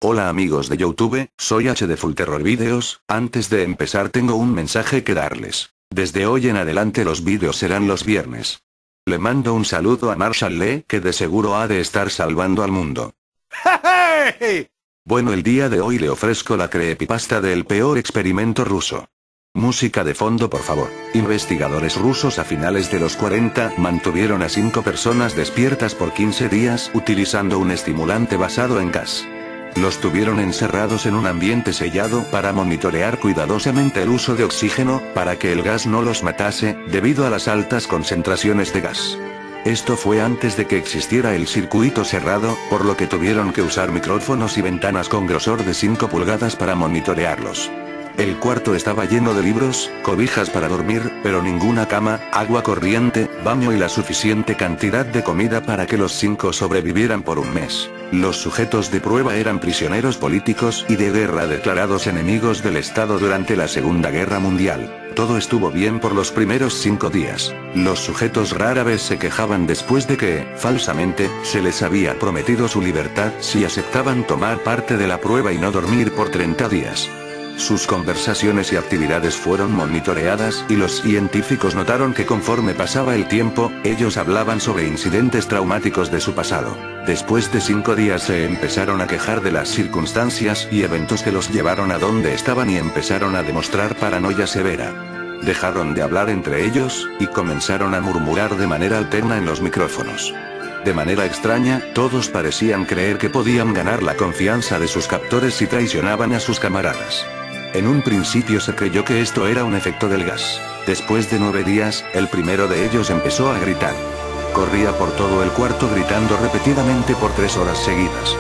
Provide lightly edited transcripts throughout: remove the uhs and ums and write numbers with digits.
Hola amigos de YouTube, soy H de Full Terror Videos. Antes de empezar tengo un mensaje que darles. Desde hoy en adelante los vídeos serán los viernes. Le mando un saludo a Marshall Lee, que de seguro ha de estar salvando al mundo. Bueno, el día de hoy le ofrezco la creepypasta del peor experimento ruso. Música de fondo por favor. Investigadores rusos a finales de los 40 mantuvieron a 5 personas despiertas por 15 días utilizando un estimulante basado en gas. Los tuvieron encerrados en un ambiente sellado para monitorear cuidadosamente el uso de oxígeno, para que el gas no los matase, debido a las altas concentraciones de gas. Esto fue antes de que existiera el circuito cerrado, por lo que tuvieron que usar micrófonos y ventanas con grosor de 5 pulgadas para monitorearlos. El cuarto estaba lleno de libros, cobijas para dormir, pero ninguna cama, agua corriente, baño y la suficiente cantidad de comida para que los 5 sobrevivieran por un mes. Los sujetos de prueba eran prisioneros políticos y de guerra declarados enemigos del Estado durante la Segunda Guerra Mundial. Todo estuvo bien por los primeros 5 días. Los sujetos rara vez se quejaban después de que, falsamente, se les había prometido su libertad si aceptaban tomar parte de la prueba y no dormir por 30 días. Sus conversaciones y actividades fueron monitoreadas y los científicos notaron que conforme pasaba el tiempo, ellos hablaban sobre incidentes traumáticos de su pasado. Después de 5 días se empezaron a quejar de las circunstancias y eventos que los llevaron a donde estaban y empezaron a demostrar paranoia severa. Dejaron de hablar entre ellos, y comenzaron a murmurar de manera alterna en los micrófonos. De manera extraña, todos parecían creer que podían ganar la confianza de sus captores si traicionaban a sus camaradas. En un principio se creyó que esto era un efecto del gas. Después de 9 días, el primero de ellos empezó a gritar. Corría por todo el cuarto gritando repetidamente por 3 horas seguidas.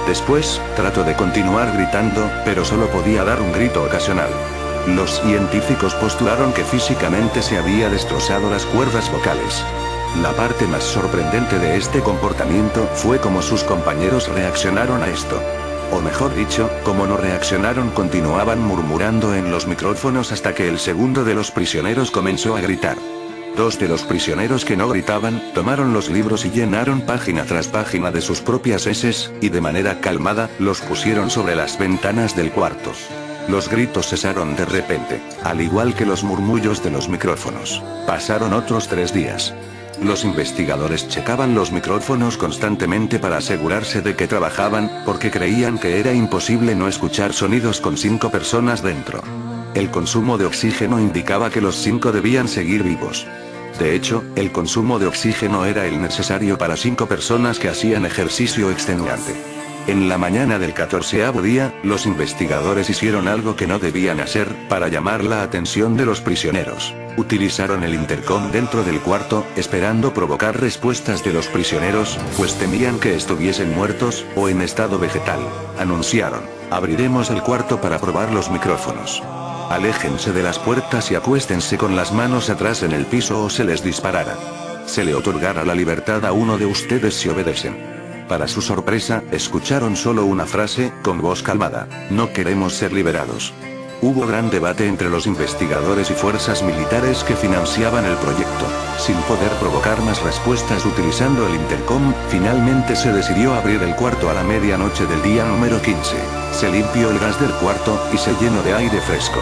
Después, trató de continuar gritando, pero solo podía dar un grito ocasional. Los científicos postularon que físicamente se había destrozado las cuerdas vocales. La parte más sorprendente de este comportamiento fue cómo sus compañeros reaccionaron a esto. O mejor dicho, como no reaccionaron, continuaban murmurando en los micrófonos hasta que el segundo de los prisioneros comenzó a gritar. 2 de los prisioneros que no gritaban, tomaron los libros y llenaron página tras página de sus propias heces, y de manera calmada, los pusieron sobre las ventanas del cuarto. Los gritos cesaron de repente, al igual que los murmullos de los micrófonos. Pasaron otros 3 días. Los investigadores checaban los micrófonos constantemente para asegurarse de que trabajaban, porque creían que era imposible no escuchar sonidos con 5 personas dentro. El consumo de oxígeno indicaba que los 5 debían seguir vivos. De hecho, el consumo de oxígeno era el necesario para 5 personas que hacían ejercicio extenuante. En la mañana del 14º día, los investigadores hicieron algo que no debían hacer, para llamar la atención de los prisioneros. Utilizaron el intercom dentro del cuarto, esperando provocar respuestas de los prisioneros, pues temían que estuviesen muertos, o en estado vegetal. Anunciaron: abriremos el cuarto para probar los micrófonos. Aléjense de las puertas y acuéstense con las manos atrás en el piso o se les disparará. Se le otorgará la libertad a uno de ustedes si obedecen. Para su sorpresa, escucharon solo una frase, con voz calmada: no queremos ser liberados. Hubo gran debate entre los investigadores y fuerzas militares que financiaban el proyecto. Sin poder provocar más respuestas utilizando el intercom, finalmente se decidió abrir el cuarto a la medianoche del día número 15. Se limpió el gas del cuarto, y se llenó de aire fresco.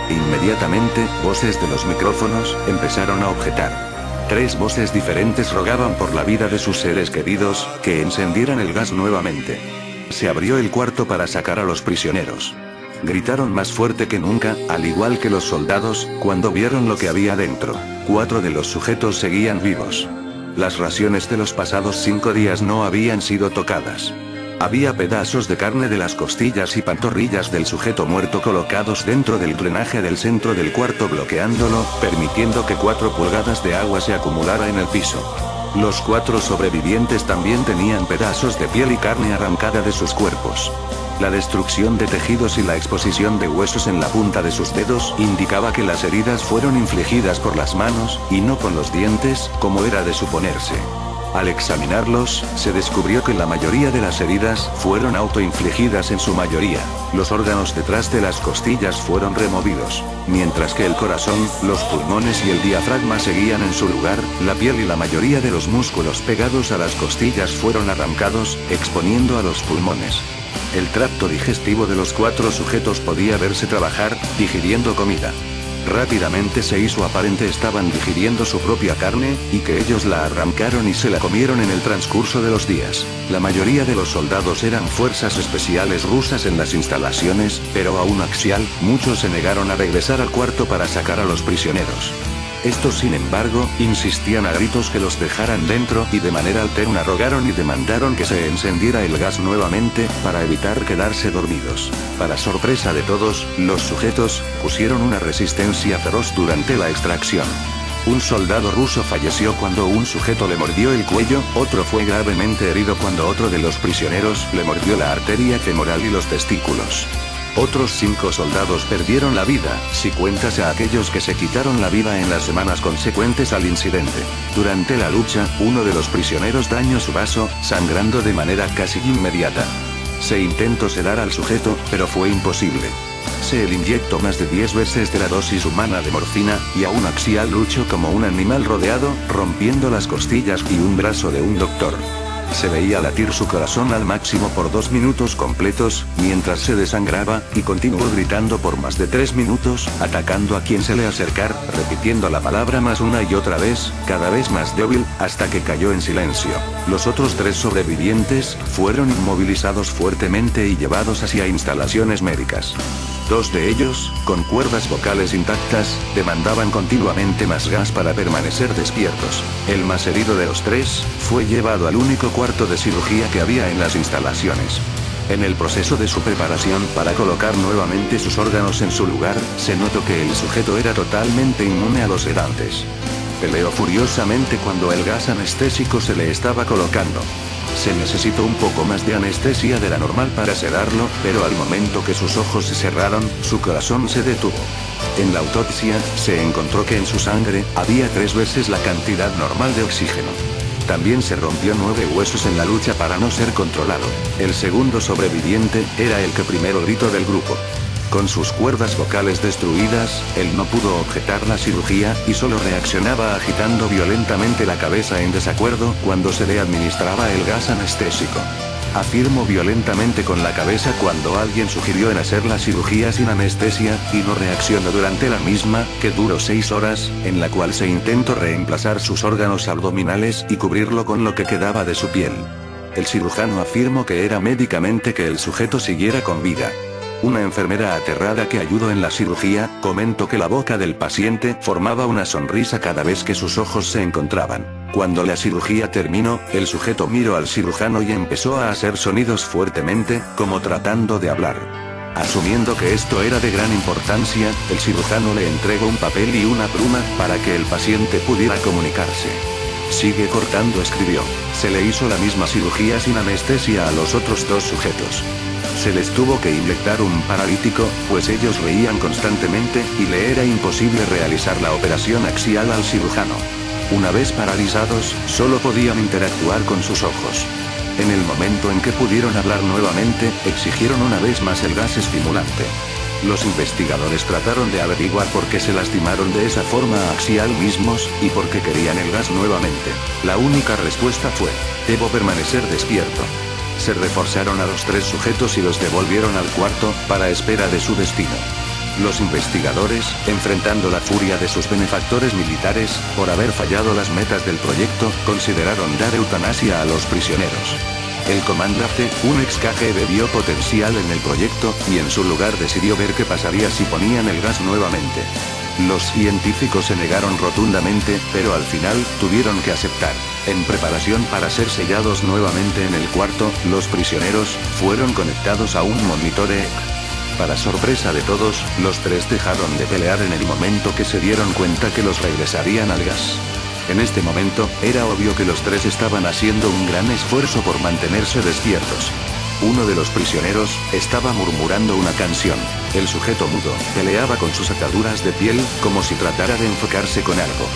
Inmediatamente, voces de los micrófonos empezaron a objetar. 3 voces diferentes rogaban por la vida de sus seres queridos, que encendieran el gas nuevamente. Se abrió el cuarto para sacar a los prisioneros. Gritaron más fuerte que nunca, al igual que los soldados, cuando vieron lo que había dentro. 4 de los sujetos seguían vivos. Las raciones de los pasados 5 días no habían sido tocadas. Había pedazos de carne de las costillas y pantorrillas del sujeto muerto colocados dentro del drenaje del centro del cuarto, bloqueándolo, permitiendo que 4 pulgadas de agua se acumulara en el piso. Los 4 sobrevivientes también tenían pedazos de piel y carne arrancada de sus cuerpos. La destrucción de tejidos y la exposición de huesos en la punta de sus dedos indicaba que las heridas fueron infligidas por las manos, y no con los dientes, como era de suponerse. Al examinarlos, se descubrió que la mayoría de las heridas fueron autoinfligidas en su mayoría. Los órganos detrás de las costillas fueron removidos, mientras que el corazón, los pulmones y el diafragma seguían en su lugar. La piel y la mayoría de los músculos pegados a las costillas fueron arrancados, exponiendo a los pulmones. El tracto digestivo de los 4 sujetos podía verse trabajar, digiriendo comida. Rápidamente se hizo aparente estaban digiriendo su propia carne, y que ellos la arrancaron y se la comieron en el transcurso de los días. La mayoría de los soldados eran fuerzas especiales rusas en las instalaciones, pero aún Axial, muchos se negaron a regresar al cuarto para sacar a los prisioneros. Estos sin embargo, insistían a gritos que los dejaran dentro y de manera alterna rogaron y demandaron que se encendiera el gas nuevamente, para evitar quedarse dormidos. Para sorpresa de todos, los sujetos, pusieron una resistencia feroz durante la extracción. Un soldado ruso falleció cuando un sujeto le mordió el cuello, otro fue gravemente herido cuando otro de los prisioneros le mordió la arteria femoral y los testículos. Otros 5 soldados perdieron la vida, si cuentas a aquellos que se quitaron la vida en las semanas consecuentes al incidente. Durante la lucha, uno de los prisioneros dañó su vaso, sangrando de manera casi inmediata. Se intentó sedar al sujeto, pero fue imposible. Se le inyectó más de 10 veces de la dosis humana de morfina, y aún Axial luchó como un animal rodeado, rompiendo las costillas y un brazo de un doctor. Se veía latir su corazón al máximo por 2 minutos completos, mientras se desangraba, y continuó gritando por más de 3 minutos, atacando a quien se le acercara, repitiendo la palabra más una y otra vez, cada vez más débil, hasta que cayó en silencio. Los otros 3 sobrevivientes, fueron inmovilizados fuertemente y llevados hacia instalaciones médicas. 2 de ellos, con cuerdas vocales intactas, demandaban continuamente más gas para permanecer despiertos. El más herido de los 3, fue llevado al único cuarto de cirugía que había en las instalaciones. En el proceso de su preparación para colocar nuevamente sus órganos en su lugar, se notó que el sujeto era totalmente inmune a los sedantes. Peleó furiosamente cuando el gas anestésico se le estaba colocando. Se necesitó un poco más de anestesia de la normal para sedarlo, pero al momento que sus ojos se cerraron, su corazón se detuvo. En la autopsia, se encontró que en su sangre, había 3 veces la cantidad normal de oxígeno. También se rompió 9 huesos en la lucha para no ser controlado. El segundo sobreviviente, era el que primero gritó del grupo. Con sus cuerdas vocales destruidas, él no pudo objetar la cirugía, y solo reaccionaba agitando violentamente la cabeza en desacuerdo cuando se le administraba el gas anestésico. Afirmó violentamente con la cabeza cuando alguien sugirió en hacer la cirugía sin anestesia, y no reaccionó durante la misma, que duró 6 horas, en la cual se intentó reemplazar sus órganos abdominales y cubrirlo con lo que quedaba de su piel. El cirujano afirmó que era médicamente que el sujeto siguiera con vida. Una enfermera aterrada que ayudó en la cirugía, comentó que la boca del paciente formaba una sonrisa cada vez que sus ojos se encontraban. Cuando la cirugía terminó, el sujeto miró al cirujano y empezó a hacer sonidos fuertemente, como tratando de hablar. Asumiendo que esto era de gran importancia, el cirujano le entregó un papel y una pluma, para que el paciente pudiera comunicarse. Sigue cortando, escribió. Se le hizo la misma cirugía sin anestesia a los otros 2 sujetos. Se les tuvo que inyectar un paralítico, pues ellos reían constantemente, y le era imposible realizar la operación axial al cirujano. Una vez paralizados, solo podían interactuar con sus ojos. En el momento en que pudieron hablar nuevamente, exigieron una vez más el gas estimulante. Los investigadores trataron de averiguar por qué se lastimaron de esa forma a Axial mismos, y por qué querían el gas nuevamente. La única respuesta fue: debo permanecer despierto. Se reforzaron a los 3 sujetos y los devolvieron al cuarto, para espera de su destino. Los investigadores, enfrentando la furia de sus benefactores militares, por haber fallado las metas del proyecto, consideraron dar eutanasia a los prisioneros. El comandante, un ex KGB, vio potencial en el proyecto, y en su lugar decidió ver qué pasaría si ponían el gas nuevamente. Los científicos se negaron rotundamente, pero al final, tuvieron que aceptar. En preparación para ser sellados nuevamente en el cuarto, los prisioneros, fueron conectados a un monitor EEG. Para sorpresa de todos, los 3 dejaron de pelear en el momento que se dieron cuenta que los regresarían al gas. En este momento, era obvio que los 3 estaban haciendo un gran esfuerzo por mantenerse despiertos. Uno de los prisioneros, estaba murmurando una canción. El sujeto mudo, peleaba con sus ataduras de piel, como si tratara de enfocarse con algo.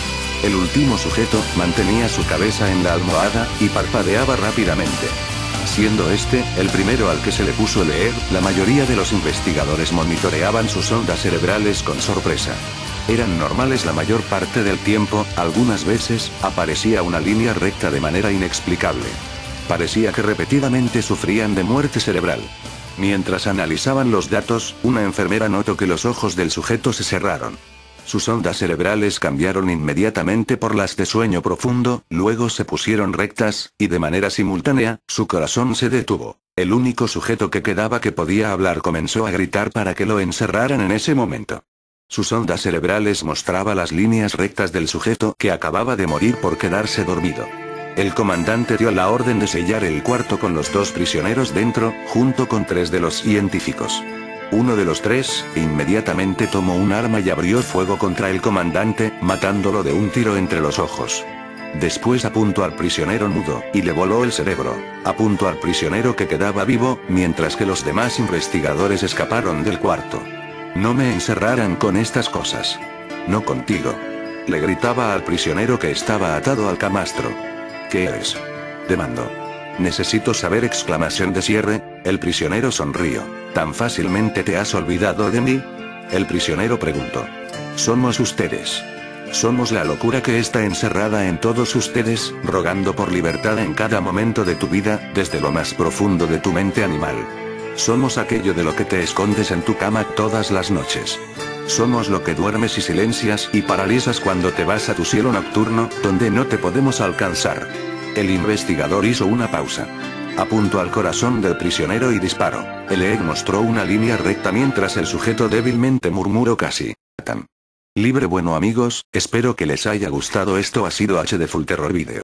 El último sujeto, mantenía su cabeza en la almohada, y parpadeaba rápidamente. Siendo este, el primero al que se le puso leer, la mayoría de los investigadores monitoreaban sus ondas cerebrales con sorpresa. Eran normales la mayor parte del tiempo, algunas veces, aparecía una línea recta de manera inexplicable. Parecía que repetidamente sufrían de muerte cerebral. Mientras analizaban los datos, una enfermera notó que los ojos del sujeto se cerraron. Sus ondas cerebrales cambiaron inmediatamente por las de sueño profundo, luego se pusieron rectas, y de manera simultánea, su corazón se detuvo. El único sujeto que quedaba que podía hablar comenzó a gritar para que lo encerraran en ese momento. Sus ondas cerebrales mostraba las líneas rectas del sujeto que acababa de morir por quedarse dormido. El comandante dio la orden de sellar el cuarto con los 2 prisioneros dentro, junto con 3 de los científicos. Uno de los 3, inmediatamente tomó un arma y abrió fuego contra el comandante, matándolo de un tiro entre los ojos. Después apuntó al prisionero mudo, y le voló el cerebro. Apuntó al prisionero que quedaba vivo, mientras que los demás investigadores escaparon del cuarto. No me encerraran con estas cosas. No contigo. Le gritaba al prisionero que estaba atado al camastro. ¿Qué eres? Demandó. Necesito saber exclamación de cierre. El prisionero sonrió. ¿Tan fácilmente te has olvidado de mí? El prisionero preguntó. Somos ustedes. Somos la locura que está encerrada en todos ustedes, rogando por libertad en cada momento de tu vida, desde lo más profundo de tu mente animal. Somos aquello de lo que te escondes en tu cama todas las noches. Somos lo que duermes y silencias y paralizas cuando te vas a tu cielo nocturno, donde no te podemos alcanzar. El investigador hizo una pausa. Apuntó al corazón del prisionero y disparó. El EEG mostró una línea recta mientras el sujeto débilmente murmuró casi. Tan libre. Bueno amigos, espero que les haya gustado. Esto ha sido HD Full Terror Video.